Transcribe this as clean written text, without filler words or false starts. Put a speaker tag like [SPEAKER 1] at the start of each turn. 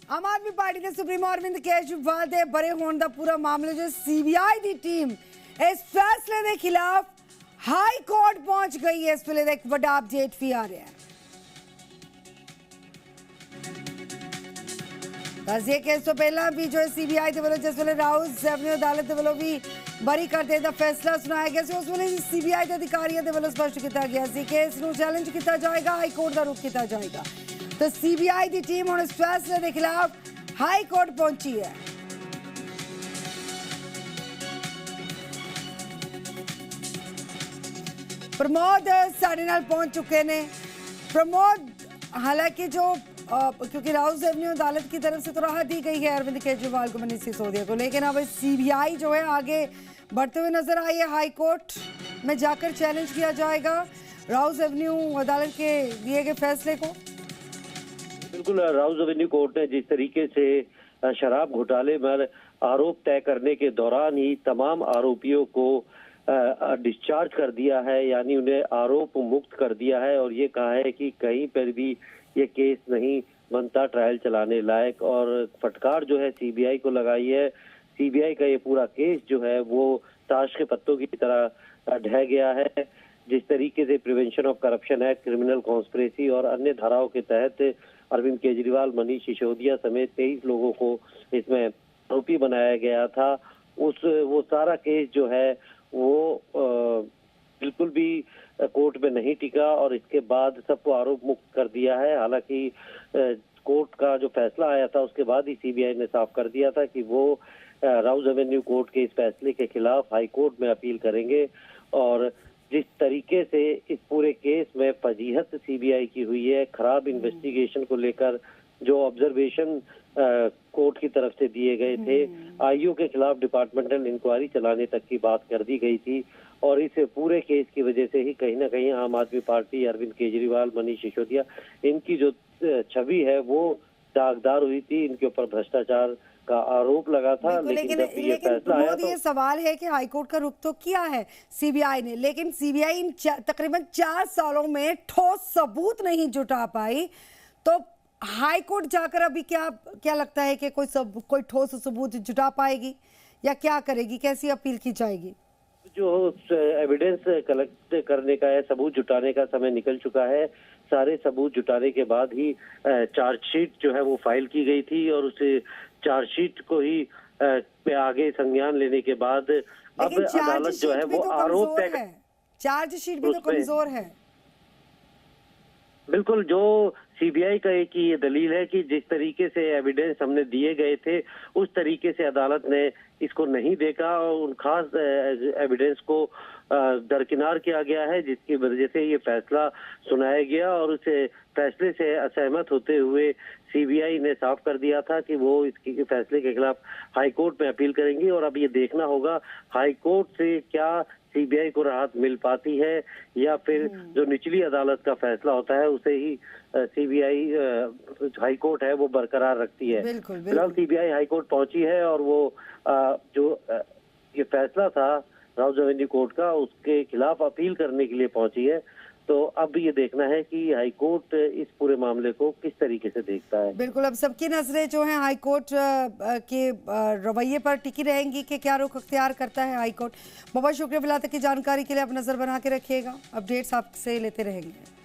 [SPEAKER 1] आम आदमी पार्टी के सुप्रीमो अरविंद केजरीवाल के बरे होने का पूरा मामले जो सीबीआई की टीम इस फैसले के खिलाफ हाई कोर्ट पहुंच गई है। इस वेले एक बड़ा अपडेट भी आ रहा है। दसिए कि इस तो पहला भी जो सीबीआई के वालों जिस वेले राउस एवेन्यू अदालत के वालों भी बरी कर देने का फैसला सुनाया गया उस वेले सीबीआई के अधिकारियों के वालों स्पष्ट किया गया कि इसनूं चैलेंज किया जाएगा, हाई कोर्ट का रुख किया जाएगा। तो सीबीआई की टीम हुण इस फैसले के खिलाफ हाई कोर्ट पहुंची है। प्रमोद साडे नाल पहुंच चुके ने। प्रमोद, हालांकि जो क्योंकि राउस एवेन्यू अदालत की तरफ से तो राहत दी गई है अरविंद केजरीवाल को, मनीष सिसोदिया को, लेकिन अब सीबीआई जो है आगे बढ़ते हुए नजर आई है। हाई कोर्ट में जाकर चैलेंज किया जाएगा राउस एवेन्यू अदालत के दिए गए फैसले को।
[SPEAKER 2] बिल्कुल, राउस एवेन्यू कोर्ट ने जिस तरीके से शराब घोटाले में आरोप तय करने के दौरान ही तमाम आरोपियों को डिस्चार्ज कर दिया है, यानी उन्हें आरोप मुक्त कर दिया है और ये कहा है कि कहीं पर भी ये केस नहीं बनता ट्रायल चलाने लायक। और फटकार जो है सीबीआई को लगाई है। सीबीआई का ये पूरा केस जो है वो ताश के पत्तों की तरह ढह गया है। जिस तरीके से prevention of corruption act, criminal conspiracy और अन्य धाराओं के तहत अरविंद केजरीवाल, मनीष सिसोदिया समेत 23 लोगों को इसमें आरोपी बनाया गया था, वो सारा केस जो है वो बिल्कुल भी कोर्ट में नहीं टिका और इसके बाद सबको आरोप मुक्त कर दिया है। हालांकि कोर्ट का जो फैसला आया था उसके बाद ही सीबीआई ने साफ कर दिया था कि वो राउस एवेन्यू कोर्ट के इस फैसले के खिलाफ हाई कोर्ट में अपील करेंगे। और जिस तरीके से इस पूरे केस में फजीहत सीबीआई की हुई है, खराब इन्वेस्टिगेशन को लेकर जो ऑब्जर्वेशन कोर्ट की तरफ से दिए गए थे, आईओ के खिलाफ डिपार्टमेंटल इंक्वायरी चलाने तक की बात कर दी गई थी। और इस पूरे केस की वजह से ही कहीं ना कहीं आम आदमी पार्टी, अरविंद केजरीवाल, मनीष सिसोदिया, इनकी जो छवि है वो दागदार हुई थी। इनके ऊपर भ्रष्टाचार का आरोप लगा था। लेकिन जब ये फैसला आया तो
[SPEAKER 1] ये सवाल है कि हाईकोर्ट का रुख तो किया है सीबीआई ने, लेकिन सीबीआई इन तकरीबन 4 सालों में ठोस सबूत नहीं जुटा पाई। तो हाई कोर्ट जाकर अभी क्या लगता है कि कोई ठोस सबूत जुटा पाएगी या क्या करेगी, कैसी अपील की जाएगी?
[SPEAKER 2] जो एविडेंस कलेक्ट करने का है, सबूत जुटाने का समय निकल चुका है। सारे सबूत जुटाने के बाद ही चार्जशीट जो है वो फाइल की गई थी और उस चार्जशीट को ही पे आगे संज्ञान लेने के बाद अब अदालत जो है वो आरोप तय,
[SPEAKER 1] चार्जशीट भी तो कमजोर है।
[SPEAKER 2] बिल्कुल, जो सीबीआई का एक ये दलील है कि जिस तरीके से एविडेंस हमने दिए गए थे उस तरीके से अदालत ने इसको नहीं देखा और उन खास एविडेंस को दरकिनार किया गया है, जिसकी वजह से ये फैसला सुनाया गया। और उस फैसले से असहमत होते हुए सीबीआई ने साफ कर दिया था कि वो इसके फैसले के खिलाफ हाई कोर्ट में अपील करेंगी। और अब ये देखना होगा हाई कोर्ट से क्या सीबीआई को राहत मिल पाती है या फिर जो निचली अदालत का फैसला होता है उसे ही सीबीआई हाई कोर्ट है वो बरकरार रखती है। फिलहाल सीबीआई हाई कोर्ट पहुंची है और वो जो ये फैसला था राउस एवेन्यू कोर्ट का उसके खिलाफ अपील करने के लिए पहुंची है। तो अब ये देखना है कि हाई कोर्ट इस पूरे मामले को किस तरीके से देखता है।
[SPEAKER 1] बिल्कुल, अब सबकी नजरें जो हैं हाई कोर्ट के रवैये पर टिकी रहेंगी कि क्या रुख अख्तियार करता है हाई कोर्ट। बहुत शुक्रिया फिलहाल तक की जानकारी के लिए। आप नजर बना के रखिएगा, अपडेट्स आपसे लेते रहेंगे।